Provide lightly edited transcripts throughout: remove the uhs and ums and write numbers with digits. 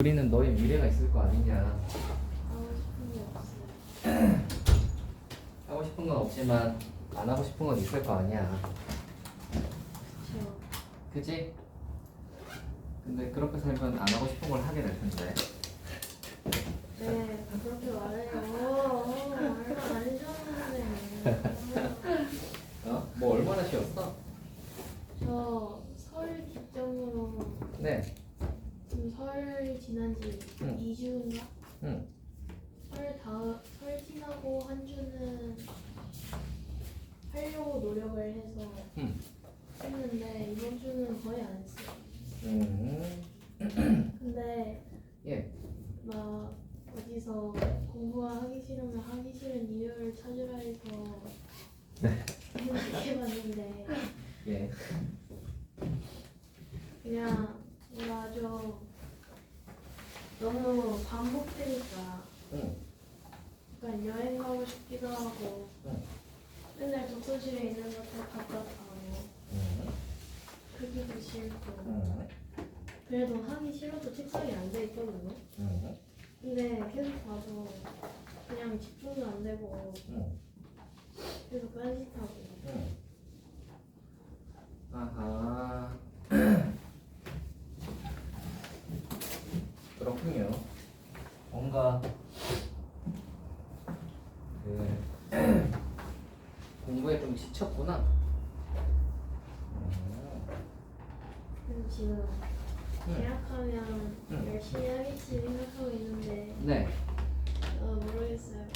우리는 너의 미래가 있을 거 아니냐. 하고 싶은 게 없어요. 하고 싶은 건 없지만 안 하고 싶은 건 있을 거 아니야. 그쵸. 그지? 근데 그렇게 살면 안 하고 싶은 걸 하게 될 텐데. 네, 그렇게 말해요. 말도 안 해줬는데. 뭐 얼마나 쉬었어? 저 설 기점으로 네. 지금 설 지난 지 응. 2주인가? 응. 설 지나고 한 주는 하려고 노력을 해서 응. 했는데 이번 주는 거의 안 했어요. 근데 예. 막 어디서 공부가 하기 싫으면 하기 싫은 이유를 찾으라 해서 해봤는데 예. 그냥 뭔가 좀 너무 반복되니까 응. 약간 여행 가고 싶기도 하고 응. 맨날 독서실에 있는 것도 답답하고 응. 크기도 싫고 응. 그래도 하기 싫어도 책상에 앉아 있거든요. 응. 근데 계속 봐도 그냥 집중도 안 되고 응. 계속 딴짓하고 응. 아하. 그렇군요. 뭔가 공부에 좀 지쳤구나. 그래서 지금 계약하면 응. 열심히 하겠지 생각하고 있는데 네. 모르겠어요.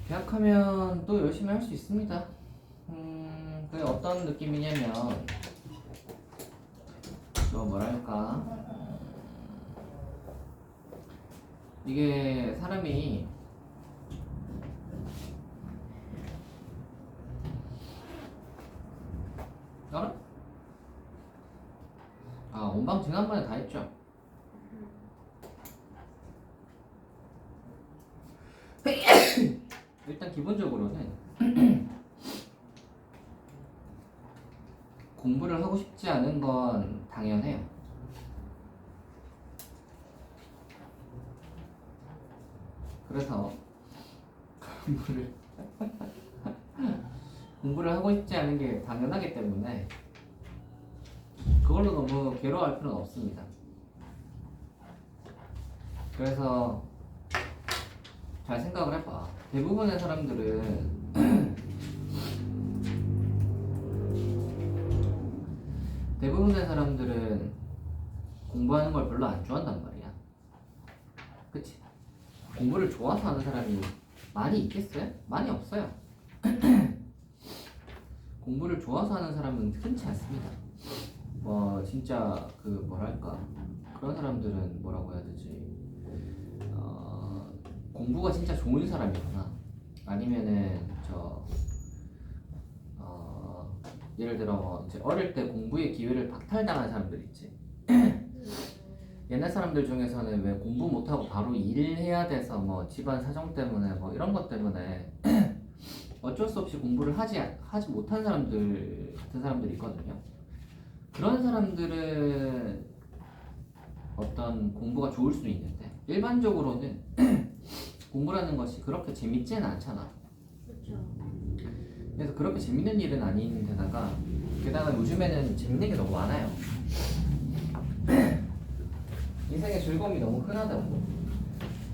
계약하면 또 열심히 할 수 있습니다. 그게 어떤 느낌이냐면, 뭐랄까, 이게 사람이 알아? 온방 지난번에 다 했죠. 일단 기본적으로는 공부를 하고 싶지 않은 건 당연해요. 그래서 공부를 하고 싶지 않은 게 당연하기 때문에 그걸로 너무 괴로워할 필요는 없습니다. 그래서 잘 생각을 해봐. 대부분의 사람들은 공부하는 걸 별로 안 좋아한단 말이야. 그치? 공부를 좋아서 하는 사람이 많이 있겠어요? 많이 없어요. 공부를 좋아서 하는 사람은 흔치 않습니다. 진짜 뭐랄까, 그런 사람들은 뭐라고 해야 되지? 공부가 진짜 좋은 사람이거나 아니면은 예를 들어 이제 어릴 때 공부의 기회를 박탈당한 사람들 있지. 옛날 사람들 중에서는 왜 공부 못하고 바로 일해야 돼서 뭐 집안 사정 때문에 뭐 이런 것 때문에 어쩔 수 없이 공부를 하지 못한 사람들 같은 사람들이 있거든요. 그런 사람들은 어떤 공부가 좋을 수 있는데 일반적으로는 공부라는 것이 그렇게 재밌지는 않잖아. 그렇죠. 그래서 그렇게 재밌는 일은 아닌 데다가 게다가 요즘에는 재밌는 게 너무 많아요. 인생의 즐거움이 너무 흔하다고.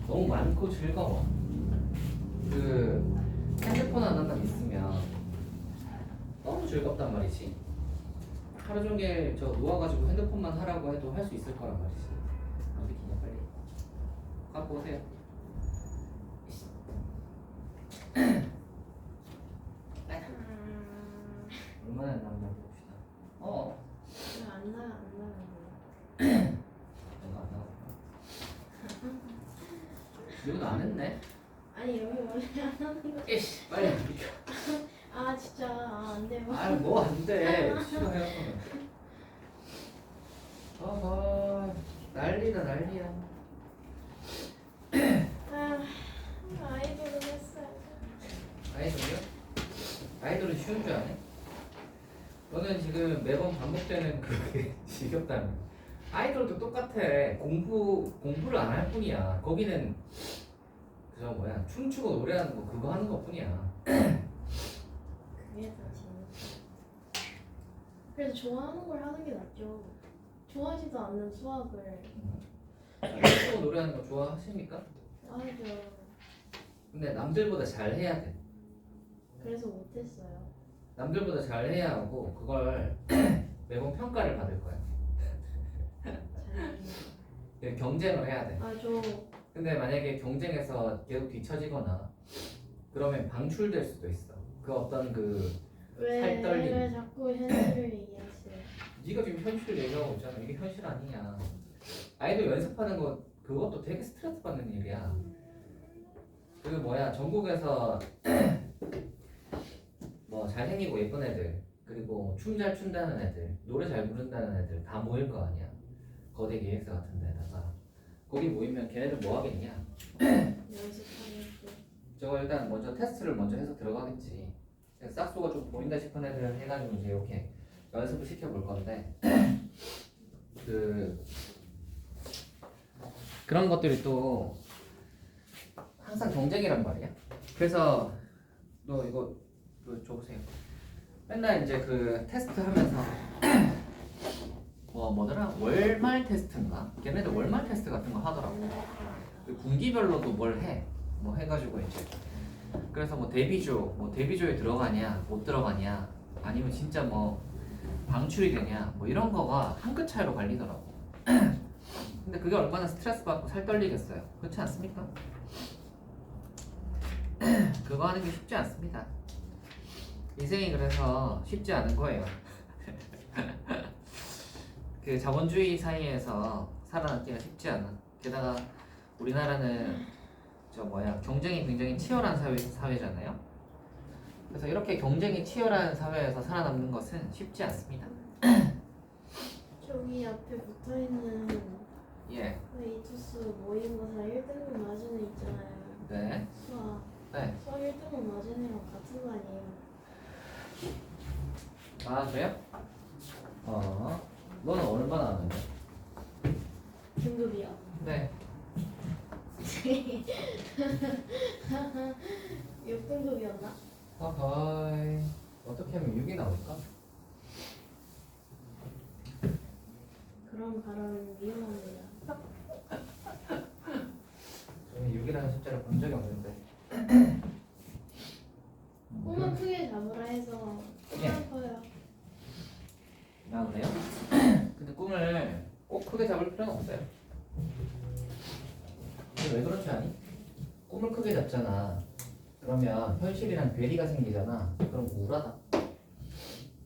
너무 많고 즐거워. 핸드폰 하나만 있으면 너무 즐겁단 말이지. 하루 종일 누워가지고 핸드폰만 하라고 해도 할 수 있을 거란 말이지. 안 비키냐 빨리 갖고 오세요. 얼마나 남나 봅시다. 안 나가. 내가 안 나올까? 이거도 안 했네. 아니 여기 원래 안 하는 거. 이씨 빨리 안 비켜. 진짜 안 돼요. 뭐 안 돼. 싫어요. 난리다 난리야. 아이돌은 했어요. 아이돌이요? 아이돌은 쉬운 줄 아네? 너는 지금 매번 반복되는 그게 지겹다며. 아이돌도 똑같아. 공부를 안 할 뿐이야. 거기는 저 뭐야 춤추고 노래하는 거 그거 하는 것 뿐이야. 그게 더 재밌어. 그래서 좋아하는 걸 하는 게 낫죠. 좋아하지도 않는 수학을 춤추고 노래하는 거 좋아하십니까? 하죠. 근데 남들보다 잘 해야 돼. 그래서 못했어요. 남들보다 잘 해야 하고 그걸 매번 평가를 받을 거야. 잘. 경쟁을 해야 돼. 아, 저 근데 만약에 경쟁에서 계속 뒤처지거나 그러면 방출될 수도 있어. 그 어떤 그 왜 살떨림. 자꾸 현실을 얘기하세요? 네가 지금 현실을 얘기하고 있잖아. 이게 현실 아니냐. 아이들 연습하는 거 그것도 되게 스트레스 받는 일이야. 그 뭐야 전국에서 뭐 잘생기고 예쁜 애들 그리고 춤 잘 춘다는 애들 노래 잘 부른다는 애들 다 모일 거 아니야. 거대 기획사 같은 데다가 거기 모이면 걔네들 뭐 하겠냐. 연습하겠죠. 저거 일단 먼저 테스트를 먼저 해서 들어가겠지. 싹수가 좀 보인다 싶은 애들 해가지고 이제 이렇게 연습을 시켜볼 건데 그런 것들이 또 항상 경쟁이란 말이야. 그래서 너 이거 줘보세요. 맨날 이제 그 테스트 하면서 뭐더라 월말 테스트인가? 걔네들 월말 테스트 같은 거 하더라고. 그 분기별로도 뭘 해. 뭐 해가지고 이제 그래서 뭐 데뷔조에 들어가냐 못 들어가냐 아니면 진짜 뭐 방출이 되냐 뭐 이런 거가 한 끗 차이로 갈리더라고. 근데 그게 얼마나 스트레스 받고 살 떨리겠어요. 그렇지 않습니까? 그거 하는 게 쉽지 않습니다. 인생이 그래서 쉽지 않은 거예요. 그 자본주의 사이에서 살아남기가 쉽지 않아. 게다가 우리나라는 경쟁이 굉장히 치열한 사회잖아요. 그래서 이렇게 경쟁이 치열한 사회에서 살아남는 것은 쉽지 않습니다. 저기 앞에 붙어있는 예. 에이투스 모의고사 1등급 맞은 애 있잖아요. 네. 수학. 네. 수학 1등급 맞은 애랑 같은 거 아니에요? 아 그래요? 너는 얼마나 하는데? 등급이요. 네. 6등급이었나? 어허이. 어떻게 하면 6이 나올까? 그런 발언은 위험합니다. 저는 6이라는 숫자를 본 적이 없는데. 꿈은 크게 잡으라 해서 예. 꿈은 커요. 아 그래요? 근데 꿈을 꼭 크게 잡을 필요는 없어요. 근데 왜 그렇지 않니? 꿈을 크게 잡잖아. 그러면 현실이랑 괴리가 생기잖아. 그럼 우울하다.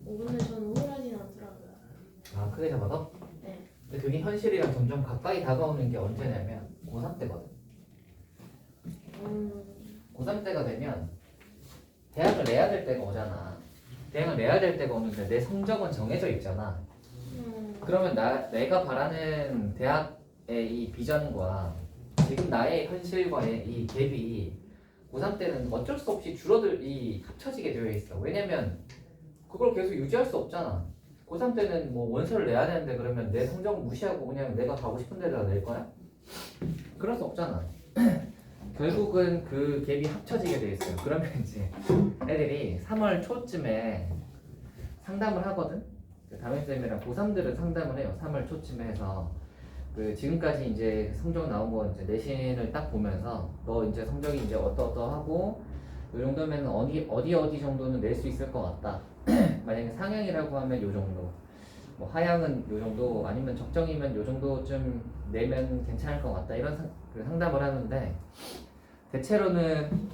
근데 저는 우울하진 않더라고요. 아 크게 잡아서? 네. 근데 그게 현실이랑 점점 가까이 다가오는 게 언제냐면 고3 때거든. 고3 때가 되면 대학을 내야 될 때가 오잖아. 대학을 내야 될 때가 오는데 내 성적은 정해져 있잖아. 그러면 내가 바라는 대학의 이 비전과 지금 나의 현실과의 이 갭이 고3 때는 어쩔 수 없이 합쳐지게 되어 있어. 왜냐면 그걸 계속 유지할 수 없잖아. 고3 때는 뭐 원서를 내야 되는데 그러면 내 성적을 무시하고 그냥 내가 가고 싶은 데다가 낼 거야? 그럴 수 없잖아. 결국은 그 갭이 합쳐지게 돼 있어요. 그러면 이제 애들이 3월 초쯤에 상담을 하거든. 담임쌤이랑 고3들은 상담을 해요. 3월 초쯤에 해서 지금까지 이제 성적 나온 거 이제 내신을 딱 보면서 너 이제 성적이 이제 어떠하고 이 정도면 어디 정도는 낼 수 있을 것 같다. 만약에 상향이라고 하면 요 정도, 뭐 하향은 요 정도, 아니면 적정이면 요 정도쯤 내면 괜찮을 것 같다. 이런 상담을 하는데 대체로는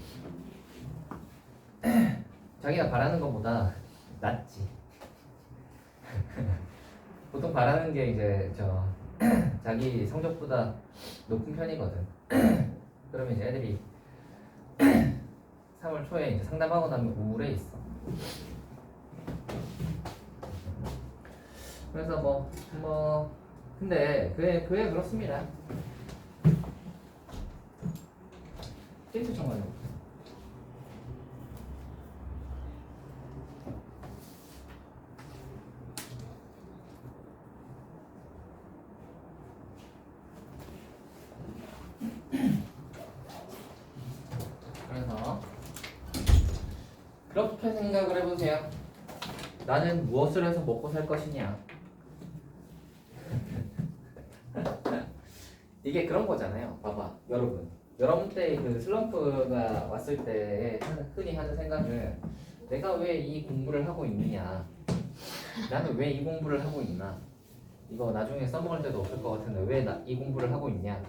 자기가 바라는 것보다 낫지. 보통 바라는 게 이제 자기 성적보다 높은 편이거든. 그러면 이제 애들이 3월 초에 이제 상담하고 나면 우울해 있어. 그래서 근데 그게 그렇습니다. 힌트 정말요. 그렇게 생각을 해보세요. 나는 무엇을 해서 먹고 살 것이냐. 이게 그런 거잖아요. 봐봐, 여러분 때 그 슬럼프가 왔을 때 흔히 하는 생각은 내가 왜 이 공부를 하고 있느냐, 나는 왜 이 공부를 하고 있나, 이거 나중에 써먹을 때도 없을 것 같은데 왜 이 공부를 하고 있냐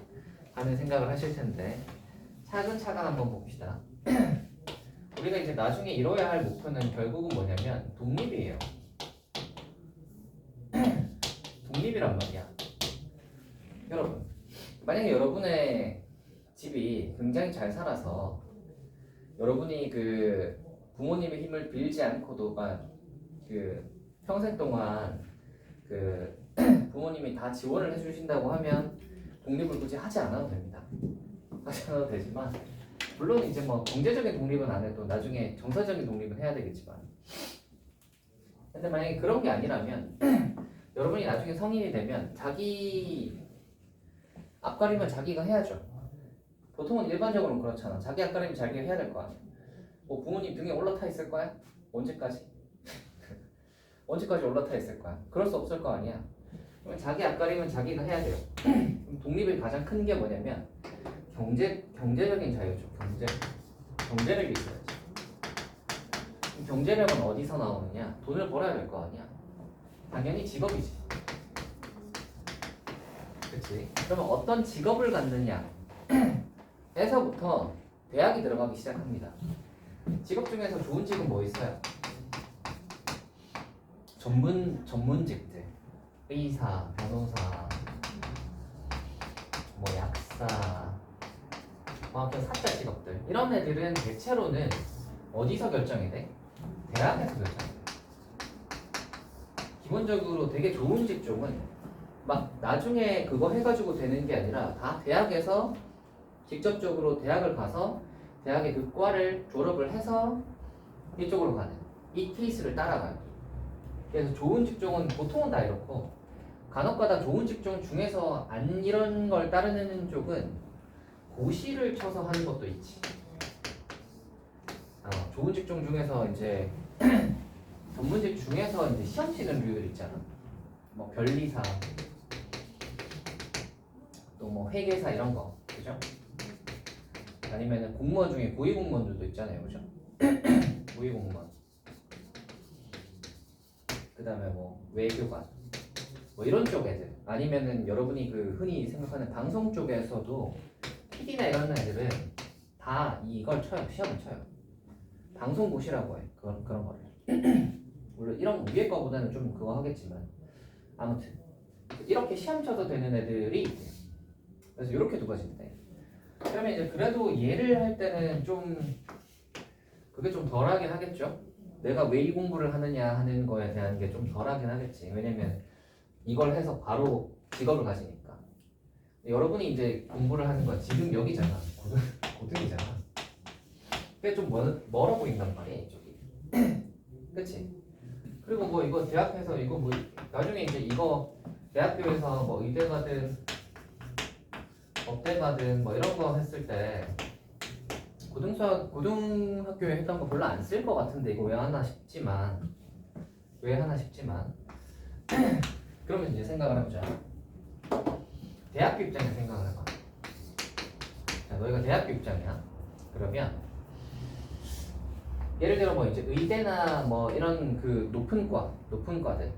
하는 생각을 하실 텐데, 차근차근 한번 봅시다. 우리가 이제 나중에 이뤄야 할 목표는 결국은 뭐냐면 독립이에요. 독립이란 말이야. 여러분, 만약에 여러분의 집이 굉장히 잘 살아서 여러분이 그 부모님의 힘을 빌지 않고도 그 평생 동안 그 부모님이 다 지원을 해주신다고 하면 독립을 굳이 하지 않아도 됩니다. 하지 않아도 되지만, 물론 이제 뭐 경제적인 독립은 안 해도 나중에 정서적인 독립은 해야 되겠지만, 근데 만약에 그런 게 아니라면 여러분이 나중에 성인이 되면 자기 앞가림은 자기가 해야죠. 보통은 일반적으로는 그렇잖아. 자기 앞가림은 자기가 해야 될 거 아니야. 뭐 부모님 등에 올라타 있을 거야? 언제까지? 언제까지 올라타 있을 거야? 그럴 수 없을 거 아니야. 그러면 자기 앞가림은 자기가 해야 돼요. 그럼 독립의 가장 큰 게 뭐냐면 경제적인 자유죠. 경제력이 있어야지. 그럼 경제력은 어디서 나오느냐? 돈을 벌어야 될 거 아니야. 당연히 직업이지. 그치? 그러면 어떤 직업을 갖느냐 에서부터 대학이 들어가기 시작합니다. 직업 중에서 좋은 직업 뭐 있어요? 전문직들, 의사, 변호사, 뭐 약사, 뭐 그런 사자 직업들, 이런 애들은 대체로는 어디서 결정이 돼? 대학에서 결정이 돼. 기본적으로 되게 좋은 직종은 막 나중에 그거 해가지고 되는 게 아니라 다 대학에서 직접적으로 대학을 가서 대학의 그 과를 졸업을 해서 이쪽으로 가는 이 케이스를 따라가요. 그래서 좋은 직종은 보통은 다 이렇고, 간혹가다 좋은 직종 중에서 안 이런 걸 따르는 쪽은 고시를 쳐서 하는 것도 있지. 좋은 직종 중에서 이제 전문직 중에서 이제 시험 치는 류들 있잖아. 뭐 변리사, 또 뭐 회계사 이런 거, 그죠? 아니면은 공무원 중에 고위공무원들도 있잖아요, 그죠? 고위공무원. 그 다음에 뭐 외교관, 뭐 이런 쪽 애들. 아니면은 여러분이 그 흔히 생각하는 방송 쪽에서도 PD나 이런 애들은 다 이걸 쳐요, 시험을 쳐요. 방송고시라고 해, 그런 거를. 물론 이런 위에 거보다는 좀 그거 하겠지만, 아무튼 이렇게 시험 쳐서 되는 애들이 있대요. 그래서 이렇게 두 가지인데, 그러면 이제 그래도 얘를 할 때는 좀 그게 좀 덜하긴 하겠죠. 내가 왜 이 공부를 하느냐 하는 거에 대한 게 좀 덜하긴 하겠지. 왜냐면 이걸 해서 바로 직업을 가지니까. 여러분이 이제 공부를 하는 건 지금 여기잖아. 고등이잖아. 그게 좀 멀어 보인단 말이야, 이쪽이. 그치? 그리고 뭐 이거 대학에서 이거 뭐 나중에 이제 이거 대학교에서 뭐 의대 가든 업대 가든 뭐 이런 거 했을 때 고등학교에 했던 거 별로 안 쓸 것 같은데 이거 왜 하나 싶지만 그러면 이제 생각을 해보자. 대학교 입장에서 생각을 해봐. 자, 너희가 대학교 입장이야. 그러면 예를 들어 뭐 이제 의대나 뭐 이런 그 높은 과들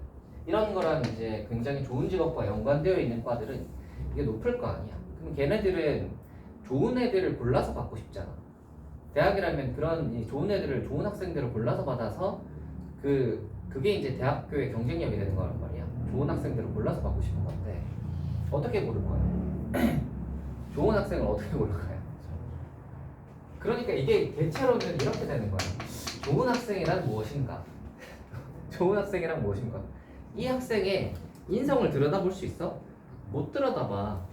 이런 거랑 이제 굉장히 좋은 직업과 연관되어 있는 과들은 이게 높을 거 아니야. 그럼 걔네들은 좋은 애들을 골라서 받고 싶잖아. 대학이라면 그런 좋은 애들을, 좋은 학생들을 골라서 받아서 그게 이제 대학교의 경쟁력이 되는 거란 말이야. 좋은 학생들을 골라서 받고 싶은 건데 어떻게 고를 거야? 좋은 학생을 어떻게 고를 거야? 그러니까 이게 대체로는 이렇게 되는 거야. 좋은 학생이란 무엇인가? 좋은 학생이란 무엇인가? 이 학생의 인성을 들여다볼 수 있어? 못 들여다봐.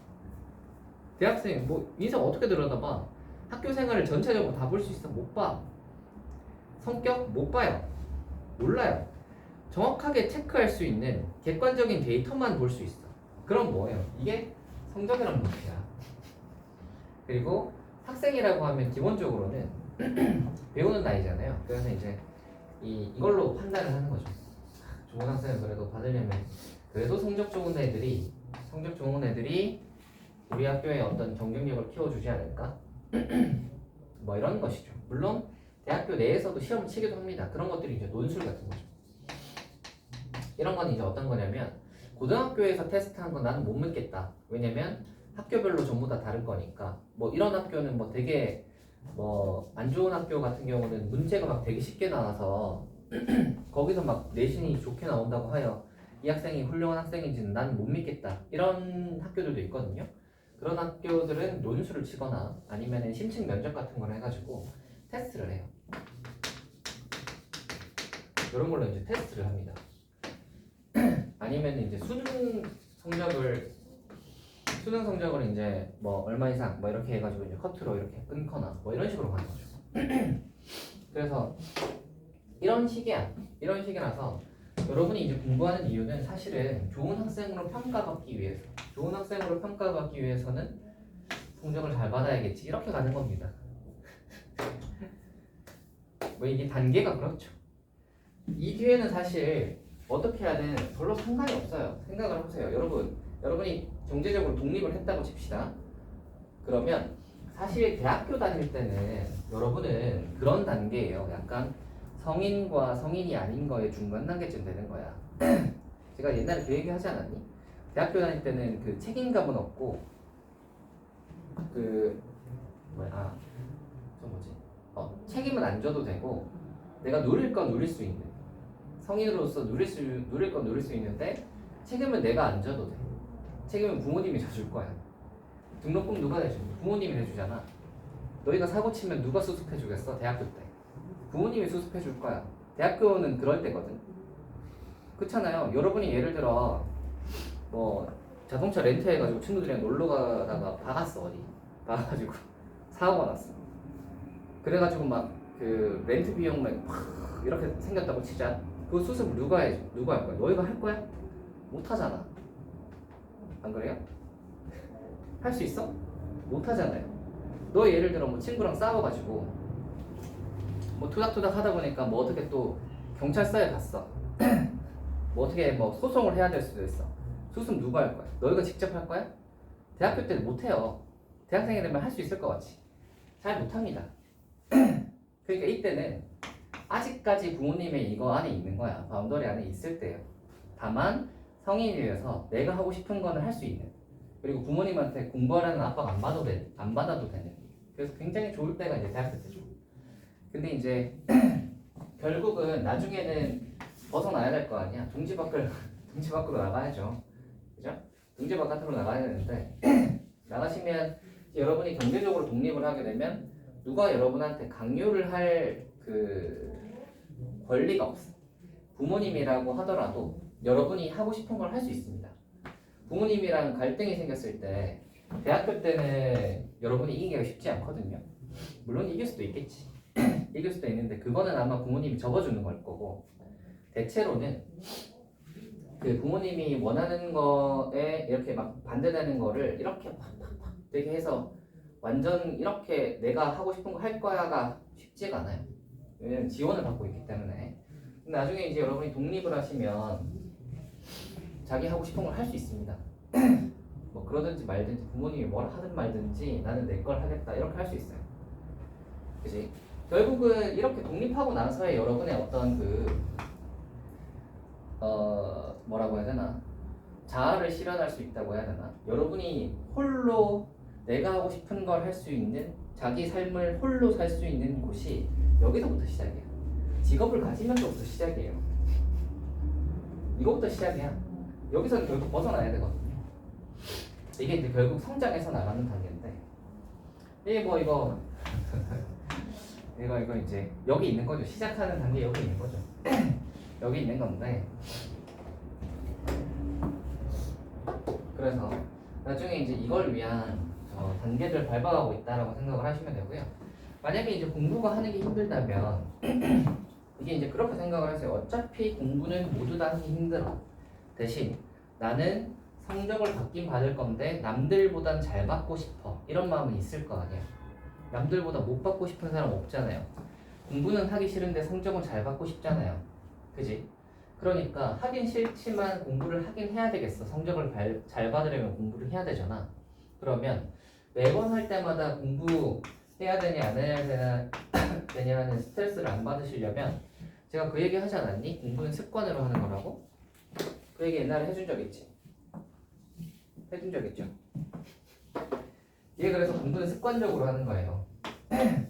대학생 뭐 인성 어떻게 들여다봐? 학교 생활을 전체적으로 다 볼 수 있어? 못 봐. 성격? 못 봐요. 몰라요. 정확하게 체크할 수 있는 객관적인 데이터만 볼 수 있어. 그럼 뭐예요? 이게 성적이란 문제야. 그리고 학생이라고 하면 기본적으로는 배우는 나이잖아요. 그래서 이제 이걸로 판단을 하는 거죠. 좋은 학생을 그래도 받으려면 그래도 성적 좋은 애들이 우리 학교에 어떤 경쟁력을 키워주지 않을까? 뭐 이런 것이죠. 물론 대학교 내에서도 시험을 치기도 합니다. 그런 것들이 이제 논술 같은 거죠. 이런 건 이제 어떤 거냐면 고등학교에서 테스트한 건 나는 못 믿겠다. 왜냐면 학교별로 전부 다 다를 거니까. 뭐 이런 학교는 뭐 되게 뭐 안 좋은 학교 같은 경우는 문제가 막 되게 쉽게 나와서 거기서 막 내신이 좋게 나온다고 하여 이 학생이 훌륭한 학생인지는 나는 못 믿겠다. 이런 학교들도 있거든요. 그런 학교들은 논술을 치거나 아니면 심층 면접 같은 걸 해가지고 테스트를 해요. 이런 걸로 이제 테스트를 합니다. 아니면 이제 수능 성적을 이제 뭐 얼마 이상 뭐 이렇게 해가지고 이제 커트로 이렇게 끊거나 뭐 이런 식으로 가는 거죠. 그래서 이런 식이라서 여러분이 이제 공부하는 이유는 사실은 좋은 학생으로 평가받기 위해서는 성적을 잘 받아야겠지 이렇게 가는 겁니다. 뭐 이게 단계가 그렇죠. 이 뒤에는 사실 어떻게 해야 되는 별로 상관이 없어요. 생각을 해보세요. 여러분이 경제적으로 독립을 했다고 칩시다. 그러면 사실 대학교 다닐 때는 여러분은 그런 단계예요. 약간 성인과 성인이 아닌 거의 중간 단계쯤 되는 거야. 제가 옛날에 그 얘기 하지 않았니? 대학교 다닐 때는 그 책임감은 없고 책임은 안 져도 되고 내가 누릴 건 누릴 수 있는 성인으로서 누릴 건 누릴 수 있는데 책임은 내가 안 져도 돼. 책임은 부모님이 져줄 거야. 등록금 누가 내줘? 부모님이 내주잖아. 너희가 사고 치면 누가 수습해 주겠어? 대학교 때 부모님이 수습해 줄 거야. 대학교는 그럴 때거든. 그렇잖아요. 여러분이 예를 들어 뭐 자동차 렌트해가지고 친구들이랑 놀러 가다가 박았어. 어디 박아가지고 사고가 났어. 그래가지고 막 그 렌트 비용 막 이렇게 생겼다고 치자. 그 수습을 누가 할 거야? 너희가 할 거야? 못 하잖아. 안 그래요? 할 수 있어? 못 하잖아요. 너 예를 들어 뭐 친구랑 싸워가지고 뭐 투닥투닥 하다 보니까 뭐 어떻게 또 경찰서에 갔어. 뭐 어떻게 뭐 소송을 해야 될 수도 있어. 수습 누가 할 거야? 너희가 직접 할 거야? 대학교 때는 못 해요. 대학생이 되면 할 수 있을 것 같지? 잘 못 합니다. 그러니까 이때는 아직까지 부모님의 이거 안에 있는 거야. 바운더리 안에 있을 때예요. 다만 성인이 되어서 내가 하고 싶은 거는 할 수 있는, 그리고 부모님한테 공부하라는 압박 안 받아도 되는, 그래서 굉장히 좋을 때가 이제 대학교 때죠. 근데 이제 결국은 나중에는 벗어나야 될 거 아니야. 둥지 밖으로 나가야죠. 그죠? 둥지 바깥으로 나가야 되는데 나가시면 여러분이 경제적으로 독립을 하게 되면 누가 여러분한테 강요를 할 그 권리가 없어. 부모님이라고 하더라도 여러분이 하고 싶은 걸 할 수 있습니다. 부모님이랑 갈등이 생겼을 때 대학교 때는 여러분이 이기기가 쉽지 않거든요. 물론 이길 수도 있겠지. 이길 수도 있는데 그거는 아마 부모님이 접어주는 걸 거고, 대체로는 그 부모님이 원하는 거에 이렇게 막 반대되는 거를 이렇게 팍팍팍 되게 해서 완전 이렇게 내가 하고 싶은 거 할 거야가 쉽지가 않아요. 왜냐면 지원을 받고 있기 때문에. 나중에 이제 여러분이 독립을 하시면 자기 하고 싶은 걸 할 수 있습니다. 뭐 그러든지 말든지 부모님이 뭘 하든 말든지 나는 내 걸 하겠다 이렇게 할 수 있어요. 그지? 결국은 이렇게 독립하고 나서의 여러분의 어떤 뭐라고 해야 되나, 자아를 실현할 수 있다고 해야 되나, 여러분이 홀로 내가 하고 싶은 걸 할 수 있는, 자기 삶을 홀로 살 수 있는 곳이 여기서부터 시작이에요. 직업을 가지면서부터 시작이에요. 이거부터 시작이야. 여기서는 결국 벗어나야 되거든요. 이게 이제 결국 성장해서 나가는 단계인데, 이거 이제 여기 있는 거죠. 시작하는 단계 여기 있는 거죠. 여기 있는 건데, 그래서 나중에 이제 이걸 위한 단계를 밟아가고 있다라고 생각을 하시면 되고요. 만약에 이제 공부가 하는 게 힘들다면 이게 이제 그렇게 생각을 하세요. 어차피 공부는 모두 다 하기 힘들어. 대신 나는 성적을 받긴 받을 건데 남들보단 잘 받고 싶어. 이런 마음은 있을 거 아니야. 남들보다 못 받고 싶은 사람 없잖아요. 공부는 하기 싫은데 성적은 잘 받고 싶잖아요. 그지? 그러니까 하긴 싫지만 공부를 하긴 해야 되겠어. 성적을 잘 받으려면 공부를 해야 되잖아. 그러면 매번 할 때마다 공부해야 되냐 안 해야 되냐는 스트레스를 안 받으시려면 제가 그 얘기 하지 않았니? 공부는 습관으로 하는 거라고? 그 얘기 옛날에 해준 적 있지? 해준 적 있죠? 이게 그래서 공부는 습관적으로 하는 거예요.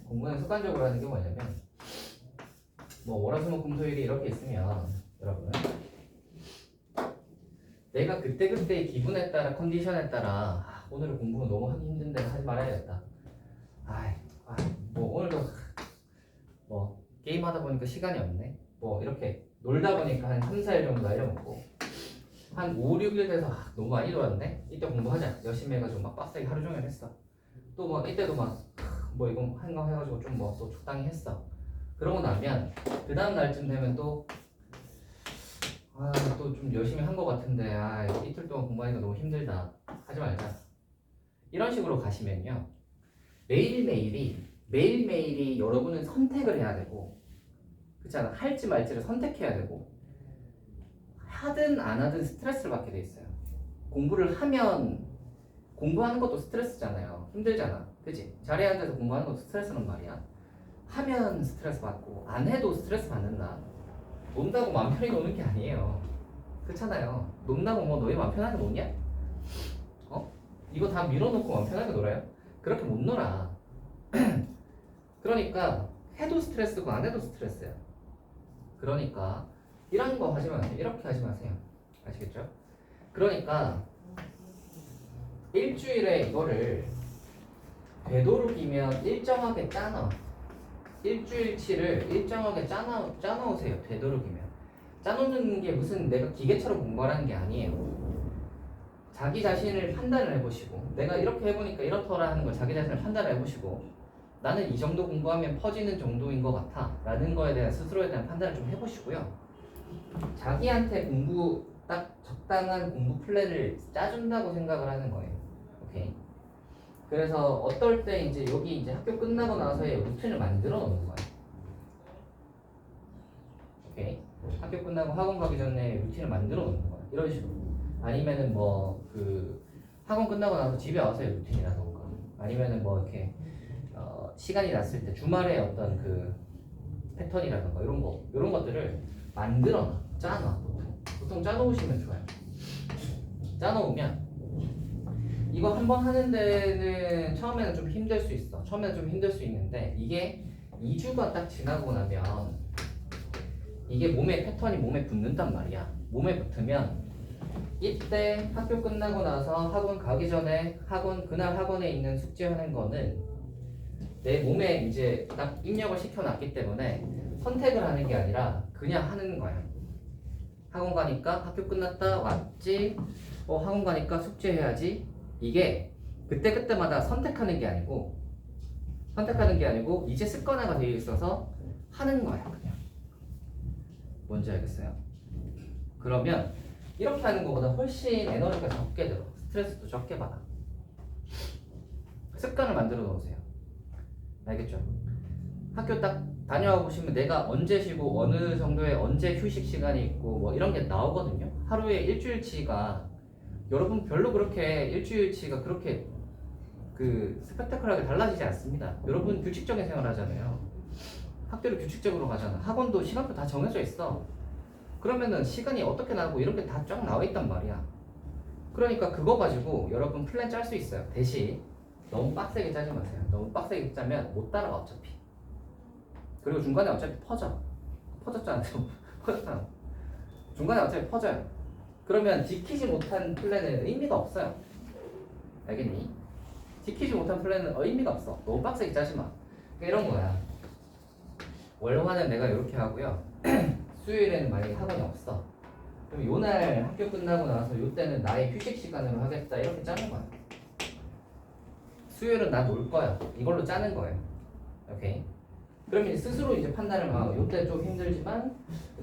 공부는 습관적으로 하는 게 뭐냐면 뭐 월화수목금토일이 이렇게 있으면 여러분 내가 그때그때의 기분에 따라 컨디션에 따라 오늘은 공부 너무 하기 힘든데 하지 말아야겠다. 뭐 오늘도 뭐 게임하다 보니까 시간이 없네. 뭐 이렇게 놀다 보니까 한 3, 4일 정도 날려먹고 한 5, 6일 돼서 너무 많이 놀았네. 이때 공부하자. 열심히 해가지고 막 빡세게 하루 종일 했어. 또 뭐 이때도 막 뭐 이거 한거 해가지고 좀 뭐 또 적당히 했어. 그러고 나면 그 다음 날쯤 되면 또 좀 열심히 한 거 같은데 이틀 동안 공부하니까 너무 힘들다. 하지 말자. 이런 식으로 가시면요. 매일매일이 여러분은 선택을 해야 되고 그렇잖아. 할지 말지를 선택해야 되고 하든 안 하든 스트레스를 받게 돼 있어요. 공부를 하면 공부하는 것도 스트레스잖아요. 힘들잖아. 그치? 자리에 앉아서 공부하는 것도 스트레스란 말이야. 하면 스트레스 받고 안 해도 스트레스 받는다. 논다고 마음 편히 노는 게 아니에요. 그렇잖아요. 논다고 뭐 너희 마음 편하게 노냐? 이거 다 밀어놓고 마음 편하게 놀아요? 그렇게 못 놀아. 그러니까 해도 스트레스고 안 해도 스트레스야. 그러니까 이런 거 하지 마세요. 이렇게 하지 마세요. 아시겠죠? 그러니까 일주일에 이거를 되도록이면 일정하게 짜놔. 일주일치를 일정하게 짜놓으세요. 되도록이면. 짜놓는 게 무슨 내가 기계처럼 공부하라는 게 아니에요. 자기 자신을 판단을 해보시고 내가 이렇게 해보니까 이렇더라 하는 걸 자기 자신을 판단을 해보시고 나는 이 정도 공부하면 퍼지는 정도인 것 같아 라는 거에 대한 스스로에 대한 판단을 좀 해보시고요. 자기한테 공부 딱 적당한 공부 플랜을 짜준다고 생각을 하는 거예요. 오케이. 그래서 어떨 때 이제 여기 이제 학교 끝나고 나서의 루틴을 만들어 놓는 거예요. 오케이. 학교 끝나고 학원 가기 전에 루틴을 만들어 놓는 거예요. 이런 식으로. 아니면은 뭐 그 학원 끝나고 나서 집에 와서의 루틴이라던가 아니면은 뭐 이렇게 시간이 났을 때 주말에 어떤 그 패턴이라던가 이런 것들을 만들어 짜놔. 보통 짜놓으시면 좋아요. 짜놓으면 이거 한 번 하는 데는 처음에는 좀 힘들 수 있어. 처음에는 좀 힘들 수 있는데 이게 2주가 딱 지나고 나면 이게 패턴이 몸에 붙는단 말이야. 몸에 붙으면 이때 학교 끝나고 나서 학원 가기 전에 그날 학원에 있는 숙제하는 거는 내 몸에 이제 딱 입력을 시켜놨기 때문에 선택을 하는 게 아니라 그냥 하는 거야. 학원 가니까 학교 끝났다 왔지. 학원 가니까 숙제해야지. 이게 그때그때마다 선택하는 게 아니고 이제 습관화가 되어 있어서 하는 거야. 그냥. 뭔지 알겠어요? 그러면 이렇게 하는 것보다 훨씬 에너지가 적게 들어. 스트레스도 적게 받아. 습관을 만들어 놓으세요. 알겠죠? 학교 딱 다녀와 보시면 내가 언제 쉬고 어느 정도의 언제 휴식 시간이 있고 뭐 이런 게 나오거든요. 하루에 일주일치가 여러분 별로 그렇게 일주일치가 그렇게 그 스펙타클하게 달라지지 않습니다. 여러분 규칙적인 생활 하잖아요. 학교를 규칙적으로 가잖아. 학원도 시간표 다 정해져 있어. 그러면은 시간이 어떻게 나고 이런 게 다 쫙 나와 있단 말이야. 그러니까 그거 가지고 여러분 플랜 짤 수 있어요. 대신 너무 빡세게 짜지 마세요. 너무 빡세게 짜면 못 따라가 어차피. 그리고 중간에 어차피 퍼졌잖아. 퍼졌잖아. 중간에 어차피 퍼져요. 그러면 지키지 못한 플랜은 의미가 없어요. 알겠니? 지키지 못한 플랜은 의미가 없어. 너무 빡세게 짜지 마. 그러니까 이런 거야. 월화는 내가 이렇게 하고요. 수요일에는 만약에 학원이 없어. 그럼 요날 학교 끝나고 나서 요때는 나의 휴식 시간으로 하겠다. 이렇게 짜는 거야. 수요일은 나 놀 거야. 이걸로 짜는 거예요. 오케이. 그러면 이제 스스로 이제 판단을 하고 요때 좀 힘들지만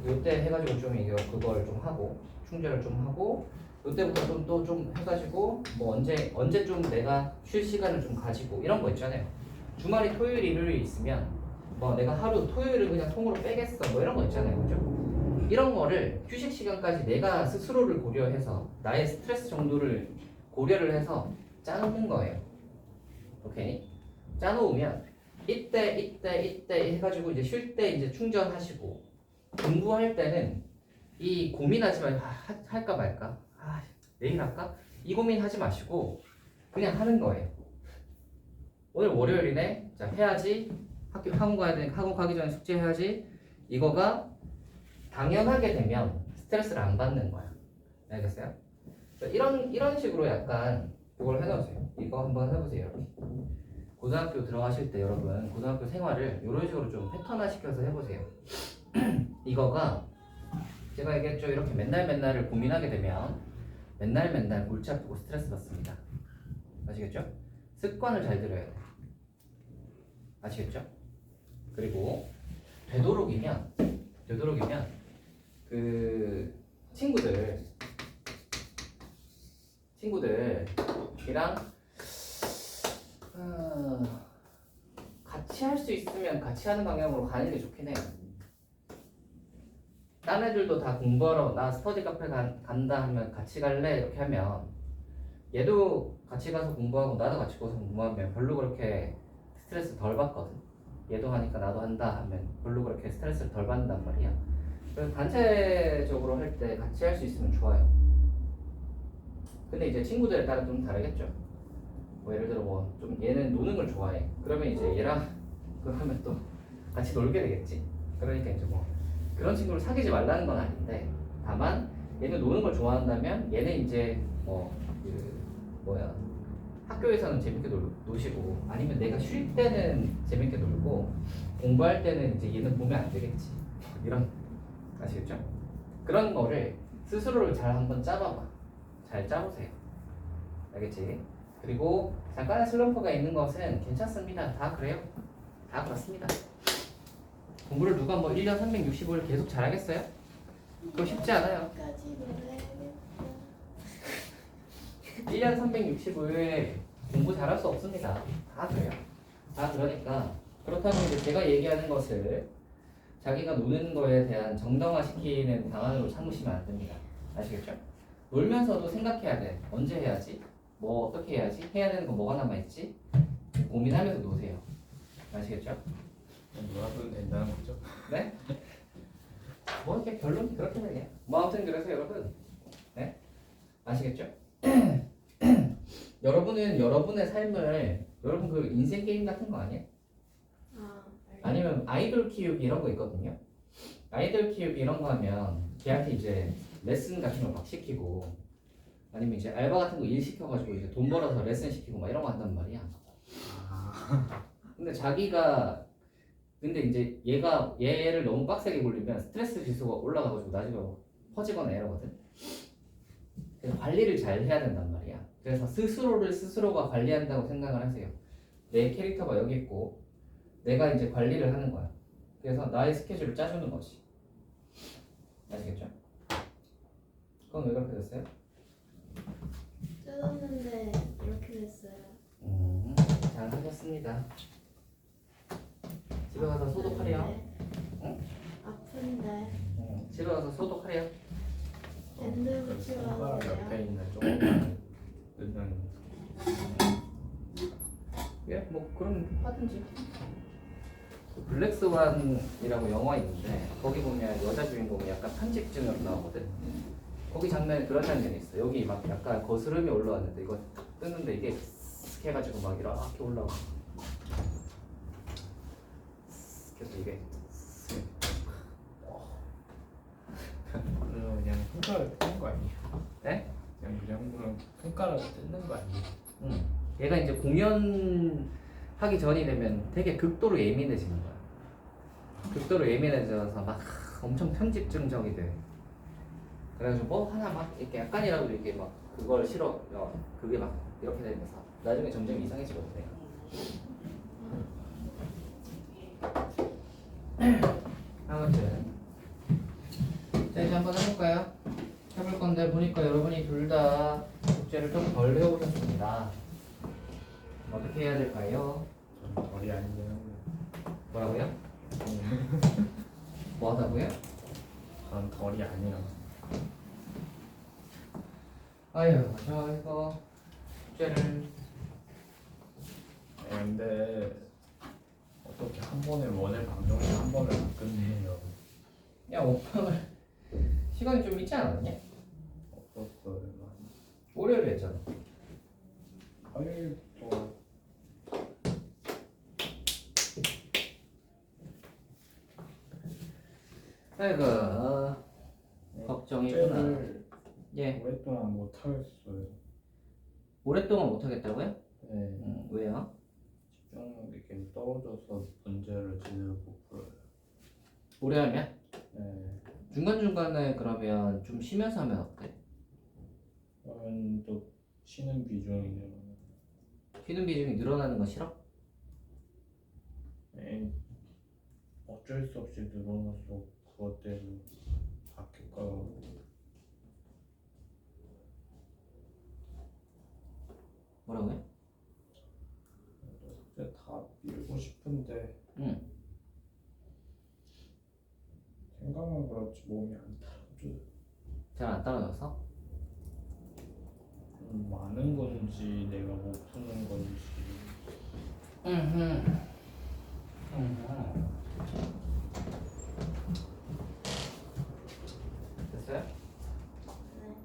요때 해가지고 좀 이거 그걸 좀 하고 충전을 좀 하고 요때부터 좀 또 좀 해가지고 뭐 언제 좀 내가 쉴 시간을 좀 가지고 이런 거 있잖아요. 주말이 토요일 일요일이 있으면 뭐 내가 하루 토요일을 그냥 통으로 빼겠어 뭐 이런 거 있잖아요, 그죠? 이런 거를 휴식 시간까지 내가 스스로를 고려해서 나의 스트레스 정도를 고려를 해서 짜놓는 거예요. 오케이? 짜놓으면 이때 해가지고 이제 쉴 때 이제 충전하시고 공부할 때는 이 고민하지 말고 할까 말까 내일 할까? 이 고민하지 마시고 그냥 하는 거예요. 오늘 월요일이네. 자, 해야지. 학원 가야 되니까 학원 가기 전에 숙제 해야지. 이거가 당연하게 되면 스트레스를 안 받는 거야. 알겠어요? 이런 식으로 약간 이걸 해놓으세요. 이거 한번 해보세요. 이렇게. 고등학교 들어가실 때 여러분 고등학교 생활을 이런 식으로 좀 패턴화 시켜서 해보세요. 이거가 제가 얘기했죠. 이렇게 맨날을 고민하게 되면 맨날 골치 아프고 스트레스 받습니다. 아시겠죠? 습관을 잘 들여야 돼요. 아시겠죠? 그리고 되도록이면 그 친구들이랑 같이 할 수 있으면 같이 하는 방향으로 가는 게 좋긴 해요. 딴 애들도 다 공부하러 나 스터디 카페 간다 하면 같이 갈래? 이렇게 하면 얘도 같이 가서 공부하고 나도 같이 가서 공부하면 별로 그렇게 스트레스 덜 받거든. 얘도 하니까 나도 한다 하면 별로 그렇게 스트레스를 덜 받는단 말이야. 그래서 단체적으로 할 때 같이 할 수 있으면 좋아요. 근데 이제 친구들에 따라 좀 다르겠죠. 뭐 예를 들어 뭐 좀 얘는 노는 걸 좋아해. 그러면 이제 얘랑 그러면 또 같이 놀게 되겠지. 그러니까 이제 뭐 그런 친구를 사귀지 말라는 건 아닌데 다만 얘는 노는 걸 좋아한다면 얘는 이제 학교에서는 재밌게 노시고 아니면 내가 쉴 때는 재밌게 놀고 공부할 때는 이제 얘는 보면 안 되겠지. 이런 아시겠죠? 그런 거를 스스로를 잘 한번 짜봐봐. 잘 짜보세요. 알겠지? 그리고 잠깐의 슬럼프가 있는 것은 괜찮습니다. 다 그래요. 다 그렇습니다. 공부를 누가 뭐 1년 365일 계속 잘하겠어요? 그거 쉽지 않아요. 까지 놀아야겠다. 1년 365일 공부 잘할 수 없습니다. 다 그래요. 다 그러니까 그렇다면 이제 제가 얘기하는 것을 자기가 노는 거에 대한 정당화시키는 방안으로 삼으시면 안 됩니다. 아시겠죠? 놀면서도 생각해야 돼. 언제 해야지? 뭐 어떻게 해야지? 해야 되는 거 뭐가 남아있지? 고민하면서 노세요. 아시겠죠? 놀아도 된다는 거죠? 네? 뭐 이렇게 결론이 그렇게 되냐? 뭐 아무튼 그래서 여러분, 네? 아시겠죠? 여러분은 여러분의 삶을 여러분 그 인생 게임 같은 거 아니에요? 아니면 아이돌 키우기 이런 거 있거든요. 아이돌 키우기 이런 거 하면 걔한테 이제 레슨 같은 거 막 시키고 아니면 이제 알바 같은 거 일 시켜가지고 이제 돈 벌어서 레슨 시키고 막 이런 거 한단 말이야. 근데 자기가 근데 이제 얘를 너무 빡세게 굴리면 스트레스 지수가 올라가가지고 나중에 퍼지거나 이러거든. 그래서 관리를 잘 해야 된단 말이야. 그래서 스스로가 관리한다고 생각을 하세요. 내 캐릭터가 여기 있고 내가 이제 관리를 하는 거야. 그래서 나의 스케줄을 짜주는 거지. 아시겠죠? 그건 왜 그렇게 됐어요? 뜯었는데 이렇게 됐어요. 잘 하셨습니다. 집에 가서 소독하래요. 응? 아픈데. 집에 가서 소독하래요. 밴드 붙이러 손가락 옆에 가세요. 있는 조그만 뜯는 예? 뭐 그럼 하든지. 블랙스완이라고 영화 있는데 거기 보면 여자 주인공이 약간 편집증으로 나오거든. 거기 장면에 그런 장면이 있어. 여기 막 약간 거스름이 올라왔는데 이거 딱 뜯는데 이게 쓱 해가지고 막 이렇게 올라오고. 그래서 이게 그냥 손가락 뜯는 거 아니에요? 네? 그냥 그 정도는 손가락 뜯는 거 아니에요? 얘가 이제 공연하기 전이 되면 되게 극도로 예민해지는 거야. 극도로 예민해져서 막 엄청 편집증적이 돼. 그래가지고 뭐 하나 막 이렇게 약간이라도 이렇게 막 그걸 싫어. 그게 막 이렇게 되면서 나중에 점점 이상해지거든요. 아무튼 자 이제 한번 해볼까요? 해볼 건데 보니까 여러분이 둘 다 숙제를 좀 덜 해오셨습니다. 어떻게 해야 될까요? 저는 덜이 아니긴 한데. 뭐라고요? 뭐 하다고요? 그런 덜이 아니라. 아유 저 이거 숙제를 근데 어떻게 한 번에 원을 방정식 한 번을 안 끝내요? 야 오빠가 시간이 좀 있지 않았냐? 없었어요. 월요일에 했잖아. 화요일 또 아이고 걱정이구나. 숙제를 예 오랫동안 못 하겠어요. 오랫동안 못 하겠다고요? 네. 왜요? 집중력이 계속 떨어져서 문제를 제대로 못 풀어요. 오래 하면? 네. 중간중간에 그러면 좀 쉬면서 하면 어때? 그러면 또 쉬는 비중이 늘어나요. 쉬는 비중이 늘어나는 거 싫어? 네. 어쩔 수 없이 늘어나서 그것 때문에 바뀔까요? 뭐라고요? 숙제 다 밀고 싶은데 응. 생각만 그렇지 몸이 안 따라줘요. 잘 안 따라줘서? 많은 건지 내가 못 푸는 건지. 됐어요? 네.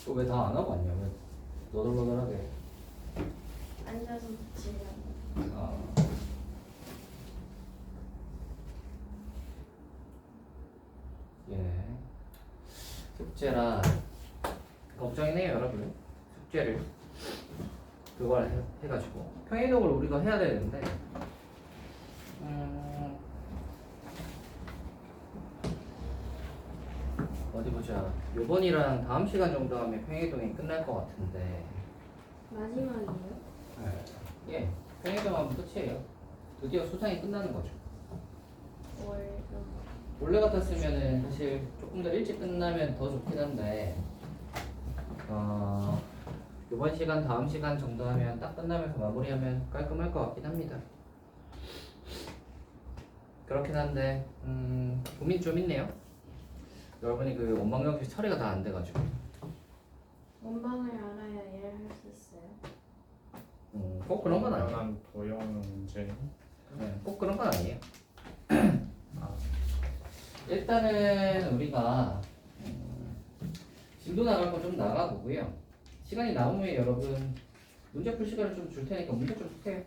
또 왜 다 안 하고 왔냐? 왜 너덜너덜하게? 앉아서 붙이려고. 아. 예. 숙제라 걱정이네요, 여러분. 숙제를 그걸 해가지고 평행이동을 우리가 해야 되는데 어디 보자. 요번이랑 다음 시간 정도 하면 평행이동이 끝날 것 같은데. 마지막이에요? 예, 평행이동하면 끝이에요. 드디어 수상이 끝나는 거죠. 월급. 원래 같았으면은 사실 조금 더 일찍 끝나면 더 좋긴 한데 이번 시간 다음 시간 정도 하면 딱 끝나면서 마무리하면 깔끔할 것 같긴 합니다. 그렇긴 한데 고민 좀 있네요. 여러분이 그 원방정식 처리가 다 안 돼가지고 원방을 알아야 일을 할 수 있어요. 꼭 그런 건 아니에요. 당연한 도형 문제. 네, 꼭 그런 건 아니에요. 아, 일단은 우리가 진도 나갈 거 좀 나가보고요. 시간이 남으면 여러분 문제 풀 시간을 좀 줄 테니까 문제 좀 푸세요.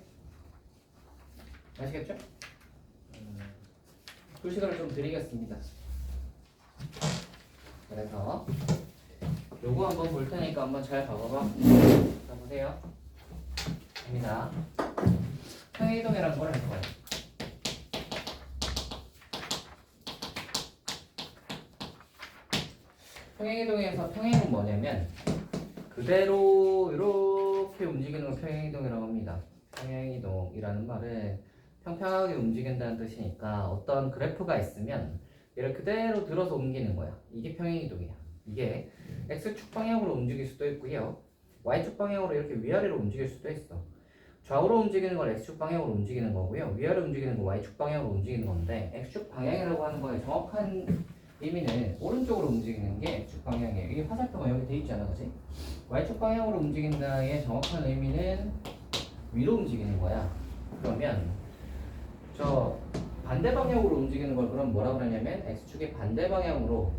아시겠죠? 풀 시간을 좀 드리겠습니다. 그래서 요거 한번 볼 테니까 한번 잘 봐봐봐. 자 보세요. 갑니다. 평행이동이라는 걸 할 거예요. 평행이동에서 평행은 뭐냐면 그대로 이렇게 움직이는 걸 평행이동이라고 합니다. 평행이동이라는 말은 평평하게 움직인다는 뜻이니까 어떤 그래프가 있으면 얘를 그대로 들어서 옮기는 거야. 이게 평행이동이야. 이게 X축 방향으로 움직일 수도 있고요. Y축 방향으로 이렇게 위아래로 움직일 수도 있어. 좌우로 움직이는 건 X축 방향으로 움직이는 거고요. 위아래로 움직이는 건 Y축 방향으로 움직이는 건데 X축 방향이라고 하는 거의 정확한 의미는 오른쪽으로 움직이는 게 X축 방향이에요. 이게 화살표가 여기 돼 있잖아, 그지? Y축 방향으로 움직인다의 정확한 의미는 위로 움직이는 거야. 그러면 저 반대 방향으로 움직이는 걸 그럼 뭐라 그러냐면 X축의 반대 방향으로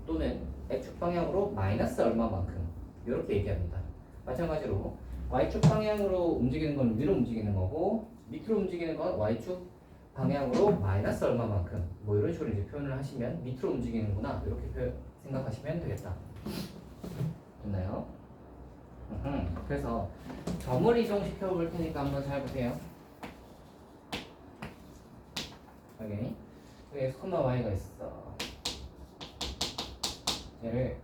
또는 X축 방향으로 마이너스 얼마만큼 이렇게 얘기합니다. 마찬가지로 Y축 방향으로 움직이는 건 위로 움직이는 거고 밑으로 움직이는 건 Y축 방향으로 마이너스 얼마만큼 뭐 이런 식으로 이제 표현을 하시면 밑으로 움직이는구나 이렇게 생각하시면 되겠다. 됐나요? 그래서 점을 이동시켜 볼 테니까 한번 잘 보세요. 여기 X, Y가 있어. 얘를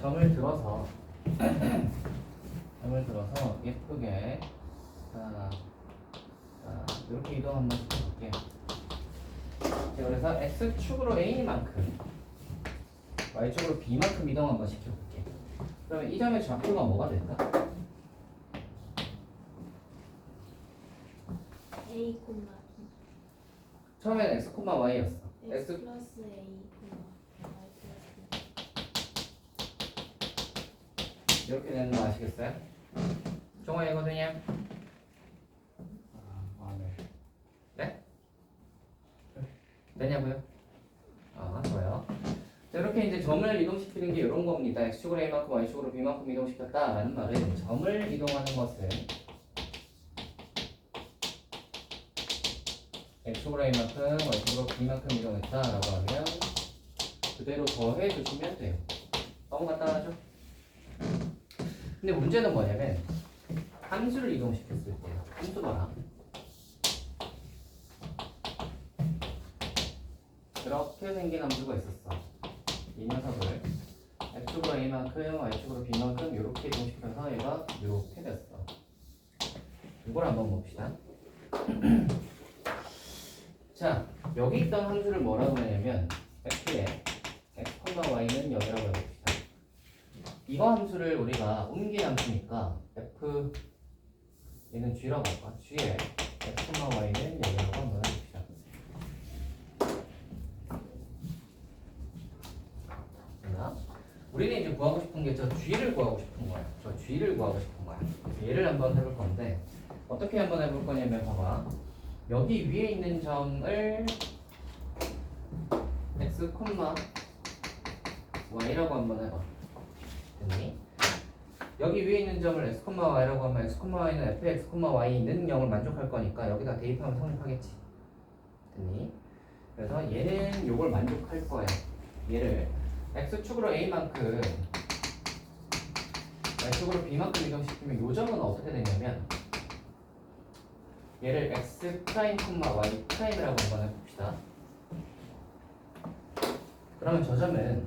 점을 들어서 예쁘게 이렇게 이동 한번 시켜볼게요. 그래서 X축으로 A만큼 y축으로 b만큼 이동 한번 시켜볼게. 그러면 이 점의 좌표가 뭐가 될까? A 콤마 처음에는 x, y였어. X x 플러스 A 콤마 Y 플러스 B. 이렇게 되는 거 아시겠어요? 종아이거든요. 네. 네? 되냐고요? 아, 좋아요. 자, 이렇게 이제 점을 이동시키는 게 이런 겁니다. x축으로 a만큼 y축으로 b만큼 이동시켰다라는 말은 점을 이동하는 것은 x축으로 a만큼 y축으로 b만큼 이동했다라고 하면 그대로 더해 주시면 돼요. 너무 간단하죠? 근데 문제는 뭐냐면 함수를 이동시켰을 때요. 함수 봐라. 이렇게 생긴 함수가 있었어. 이 녀석을 x축으로 a만큼 y축으로 b만큼 이렇게 이동시켜서 얘가 이렇게 됐어. 이걸 한번 봅시다. 자, 여기 있던 함수를 뭐라고 하냐면 f의 x, y는 여기라고 해봅시다. 이거 함수를 우리가 옮긴 함수니까 f 얘는 g라고 할까? g의 x, y는 여기라고 한번 해봅시다. 됐나? 우리는 이제 구하고 싶은 게 저 g를 구하고 싶은 거야. 저 g를 구하고 싶은 거야. 그래서 얘를 한번 해볼 건데 어떻게 한번 해볼 거냐면 봐봐. 여기 위에 있는 점을 x, y라고 한번 해봐. 됐니? 여기 위에 있는 점을 x, y라고 하면 x, y는 fx, y는 0을 만족할 거니까 여기다 대입하면 성립하겠지. 됐니? 그래서 얘는 요걸 만족할 거야. 얘를 x축으로 a만큼 y축으로 b만큼 이동시키면 요 점은 어떻게 되냐면 얘를 x', y''이라고 한번 해봅시다. 그러면 저 점은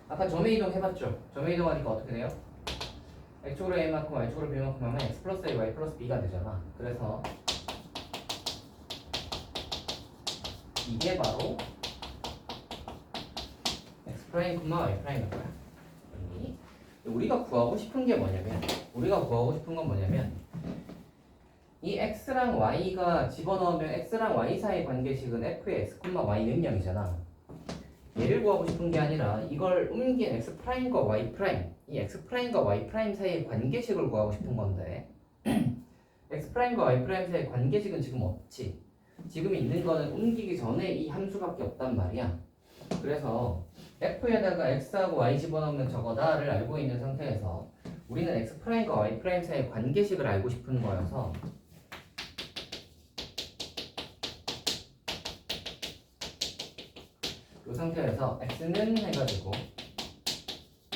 아까 점에 이동해봤죠? 점에 이동하니까 어떻게 돼요? x축으로 a만큼 y축으로 b만큼 하면 x 플러스 a, y 플러스 b가 되잖아. 그래서 이게 바로 x 프라임, y 프라임일 거야. 우리가 구하고 싶은 게 뭐냐면 이 x랑 y가 집어넣으면 x랑 y 사이 관계식은 f의 x, y는 0이잖아. 얘를 구하고 싶은 게 아니라 이걸 옮긴 x 프라임과 y 프라임, 이 x 프라임과 y 프라임 사이의 관계식을 구하고 싶은 건데 x 프라임과 y 프라임 사이의 관계식은 지금 없지. 지금 있는 거는 옮기기 전에 이 함수밖에 없단 말이야. 그래서 f에다가 x하고 y 집어넣으면 저거다를 알고 있는 상태에서 우리는 x 프라임과 y 프라임 사이의 관계식을 알고 싶은 거여서 이 상태에서 x는 해가지고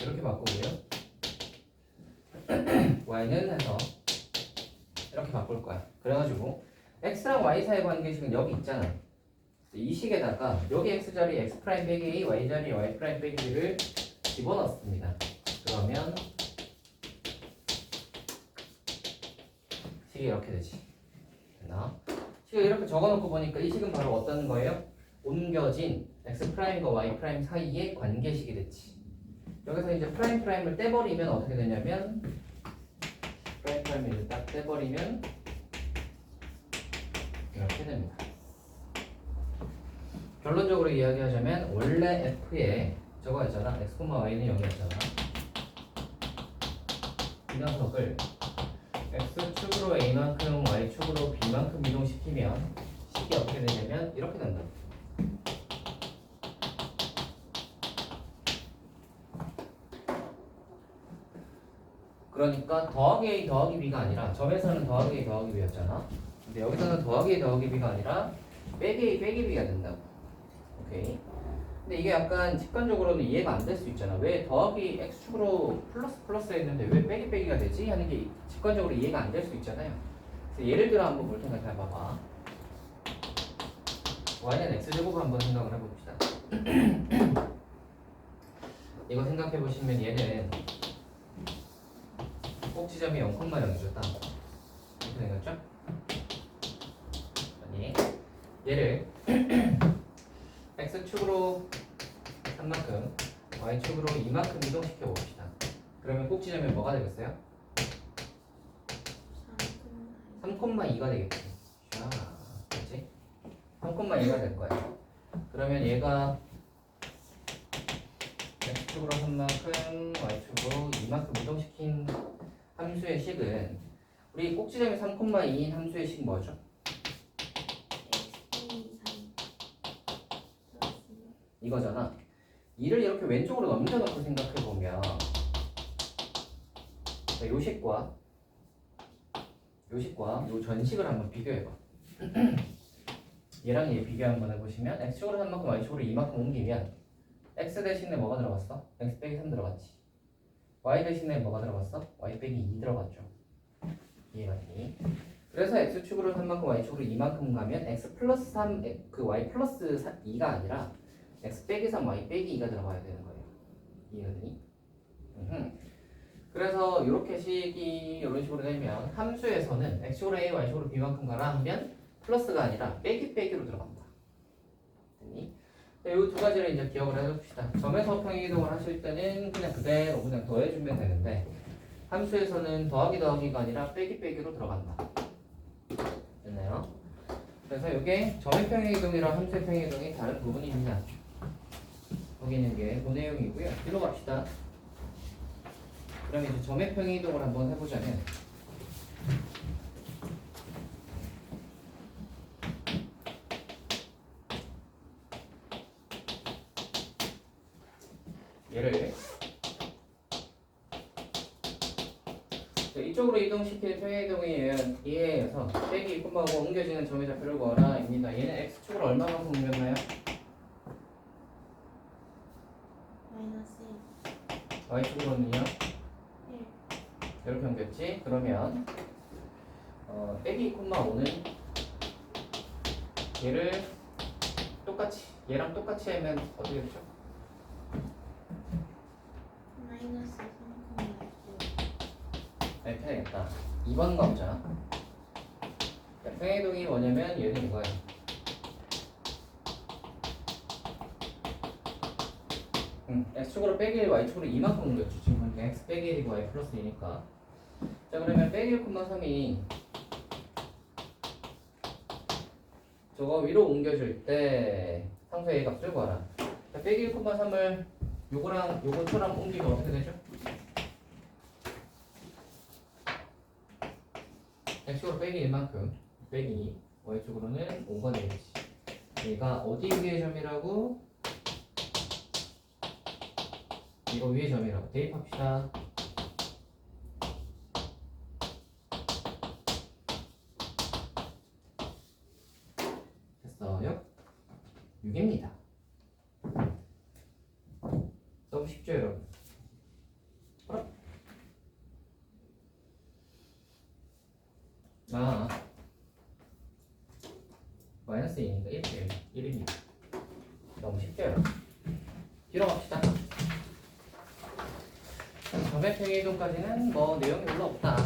이렇게 바꾸고요. y는 해서 이렇게 바꿀 거야. 그래가지고 x랑 y 사이의 관계식은 여기 있잖아. 이 식에다가 여기 x 자리에 x 프라임 빼기 a, y 자리에 y 프라임 빼기 b를 집어넣습니다. 그러면 식이 이렇게 되지. 됐나? 식을 이렇게 적어놓고 보니까 이 식은 바로 어떤 거예요? 옮겨진 x 프라임과 y 프라임 사이의 관계식이 됐지. 여기서 이제 프라임 프라임을 떼버리면 어떻게 되냐면 프라임 프라임을 딱 떼버리면 이렇게 됩니다. 결론적으로 이야기하자면 원래 f에 저거였잖아. x, y는 0이었잖아. 이 녀석을 x축으로 a만큼 y축으로 b만큼 이동시키면 식이 어떻게 되냐면 이렇게 된다. 그러니까 더하기 a 더하기 b가 아니라 점에서는 더하기 a 더하기 b였잖아. 근데 여기서는 더하기 a 더하기 b가 아니라 빼기 a 빼기 b가 된다고. 오케이. 근데 이게 약간 직관적으로는 이해가 안 될 수 있잖아. 왜 더하기 x축으로 플러스 했는데 왜 빼기 빼기가 되지? 하는 게 직관적으로 이해가 안 될 수 있잖아요. 그래서 예를 들어 한번 볼 테니까 잘 봐봐. y는 x제곱 한번 생각을 해봅시다. 이거 생각해 보시면 얘는 꼭지점이 0,0이죠. 딱 이렇게 생겼죠? 아니 얘를 x축으로 3만큼 y축으로 2만큼 이동시켜 봅시다. 그러면 꼭 지르면 뭐가 되겠어요? 3,2가 되겠지. 자, 그렇지? 3,2가 될 거야. 그러면 얘가 x축으로 3만큼 y축으로 2만큼 이동시킨 함수의 식은 우리 꼭지점이 3,2인 함수의 식 뭐죠? 이거잖아. 이를 이렇게 왼쪽으로 넘겨놓고 생각해보면 요 식과 요 전식을 한번 비교해봐. 얘랑 얘 비교 한번 해보시면 x축으로 3만큼 y축으로 2만큼 옮기면 x 대신에 뭐가 들어갔어? x 빼기 3 들어갔지. y 대신에 뭐가 들어갔어? y 빼기 2 들어갔죠. 이해가니? 그래서 x축으로 3만큼 y축으로 2만큼 가면 x 플러스 3, 그 y 플러스 2가 아니라 x 빼기 3, y 빼기 2가 들어가야 되는 거예요. 이해가니? 그래서 이렇게 식이 이런 식으로 되면 함수에서는 x축으로 a, y축으로 b만큼 가라 하면 플러스가 아니라 빼기 빼기로 들어간다. 이 두 가지를 이제 기억을 해봅시다. 점에서 평행이동을 하실 때는 그냥 그대로 그냥 더해주면 되는데 함수에서는 더하기 더하기가 아니라 빼기 빼기로 들어간다. 됐나요? 그래서 이게 점의 평행이동이랑 함수의 평행이동이 다른 부분이 있냐 거기 있는 게 그 내용이고요. 뒤로 갑시다. 그럼 이제 점의 평행이동을 한번 해보자면 얘를 이쪽으로 이동시키는 평행이동에 의해서 빼기 2콤마하고 옮겨지는 점의 좌표를 구하라 입니다. 얘는 x축으로 얼마만큼 옮겼나요? y축으로는요? 이렇게 옮겼지? 그러면 빼기 2,5는 얘를 똑같이 얘랑 똑같이 하면 어떻게 되죠? 이렇게 되겠다. 2번 가보자. 평행이동이 뭐냐면 얘는 이거야. x축으로 빼기 1, y축으로 2만큼 옮겼죠. 지금 보니까 x 빼기 1이고 y 플러스 2니까. 자 그러면 빼기 1,3이 저거 위로 옮겨줄 때 상수 a 값을 구하라. 자, 빼기 1,3을 요거랑 요거처럼 옮기면 어떻게 되죠? x축으로 빼기 1만큼 빼기 y축으로는 5가 되겠지. 얘가 어디 위의 점이라고? 이거 위의 점이라고 대입합시다. 됐어요? 6입니다. 너무 쉽죠 여러분? 마이너스 2니까 1입니다. 너무 쉽죠 여러분? 뒤로 갑시다. 점의 평행이동까지는 뭐 내용이 별로 없다.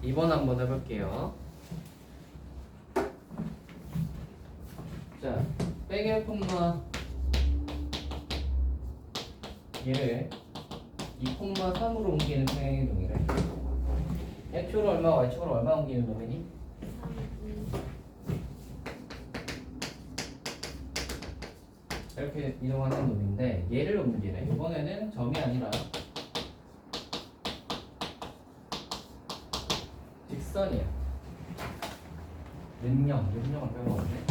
이번 한번 해볼게요. 자, 빼기 1, 얘를 2,3으로 옮기는 평행이동이래. x축으로 얼마, y축으로 얼마 옮기는 놈이니? 이렇게 이동하는 놈인데 얘를 옮기래. 이번에는 점이 아니라 직선이야. 는영을 빼먹었네.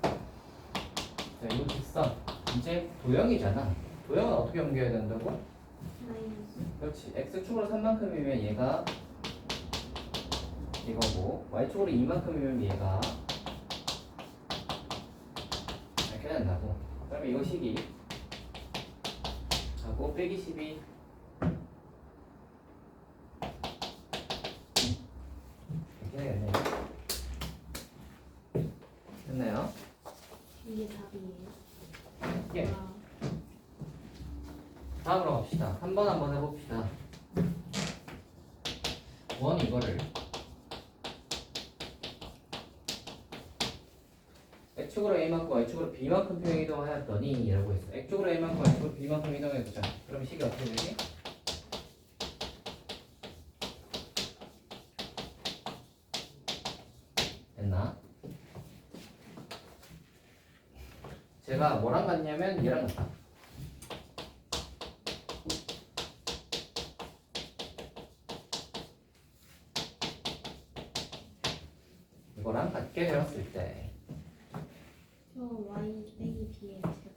자, 이거 직선. 이제 도형이잖아. 도형은 어떻게 옮겨야 된다고? 그렇지. x축으로 3만큼이면 얘가 이거고 y축으로 2만큼이면 얘가 이렇게 된다고. 그러면 이거 식이 하고 빼기 12 되겠네요. 됐나요? 이게 답이에요. 예. 와, 다음으로 갑시다. 한 번 한번 해봅시다. 원 이거를 X축으로 A만큼 Y축으로 B만큼 평행 이동하였더니 라고 했어. X축으로 A만큼 Y축으로 B만큼 이동해보자. 그럼 식이 어떻게 되지? 됐나? 제가 뭐랑 같냐면 얘랑 같다. 이거랑 같게 되었을 때 저 Y 빼기 B의 제곱.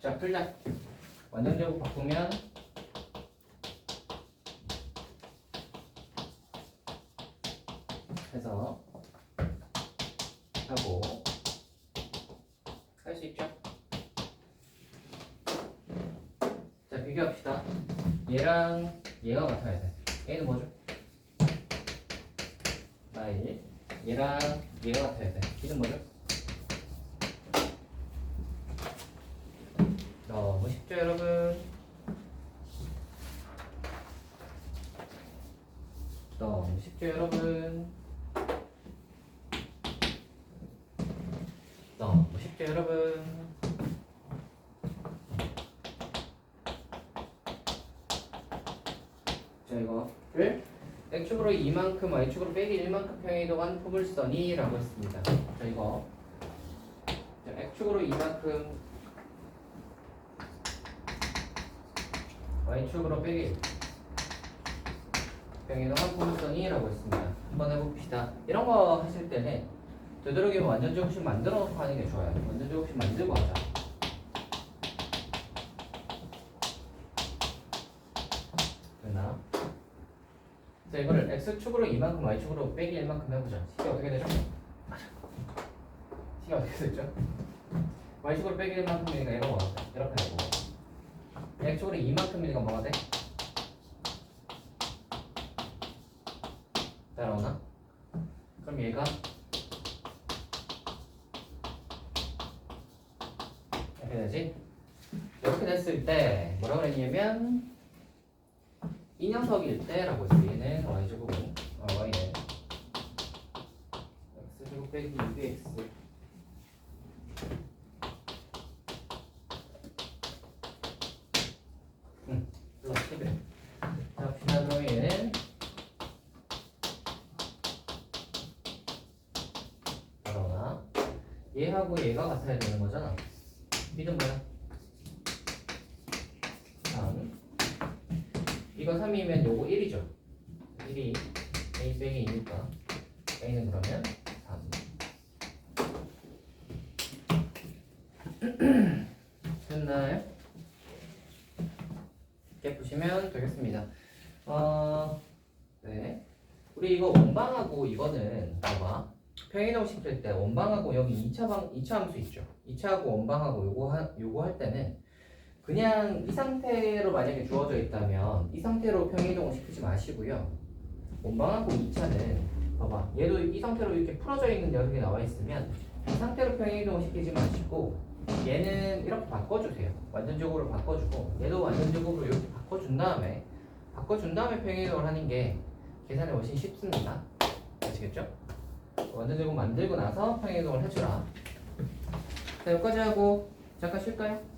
자, 풀자. 완전 제곱 바꾸면 해서 하고 할 수 있죠? 자, 비교합시다. 얘랑 얘가 같아야 돼. 얘는 뭐죠? 나일. 얘랑 얘가 같아야 돼. B는 뭐죠? 너무 쉽죠, 여러분? 너무 쉽죠, 여러분? 너무 쉽죠, 여러분? 자, 이거를 X축으로 2만큼 Y축으로 빼기 1만큼 평행 이동한 포물선이라고 했습니다. 자, 이거 자, X축으로 2만큼 Y축으로 빼기 평행 이동한 포물선이라고 했습니다. 한번 해봅시다. 이런 거 하실 때는 되도록이면 완전 제곱식 만들어 놓고 하는 게 좋아요. 완전 제곱식 만들고 하자. 됐나? 자, 이거를 X축으로 2만큼 Y축으로 빼기 1만큼 해보자. 식이 어떻게 되죠? 식이 어떻게 되죠? Y축으로 빼기 1만큼이니까 얘가 뭐가 돼? 이렇게 되고 X축으로 2만큼이니까 뭐가 돼? 따라오나? 그럼 얘가 이렇게 되지? 이렇게 됐을 때 뭐라고 그랬냐면 이 녀석일 때라고 했어. 얘는 Y제곱은 Y는 X제곱 빼기 2x 플러스 11. 자, 그다음에 얘는 바로나 얘하고 얘가 같아야 되는 거잖아. B는 뭐야? 3. 이거 3이면 요거 1이죠. 1이 A 빼기 2니까 A는 그러면 3. 됐나요? 이렇게 보시면 되겠습니다. 네. 우리 이거 원방하고 이거는 봐봐. 평행이동 시킬 때 원방하고 여기 2차 함수 있죠. 2차하고 원방하고 요거 할 때는 그냥 이 상태로 만약에 주어져 있다면 이 상태로 평행이동을 시키지 마시고요. 원방하고 2차는 봐봐. 얘도 이 상태로 이렇게 풀어져 있는 녀석이 나와 있으면 이 상태로 평행이동을 시키지 마시고 얘는 이렇게 바꿔주세요. 완전적으로 바꿔주고 얘도 완전적으로 이렇게 바꿔준 다음에 평행이동을 하는 게 계산이 훨씬 쉽습니다. 아시겠죠? 완전제곱 만들고 나서 평행이동을 해주라. 자, 여기까지 하고 잠깐 쉴까요?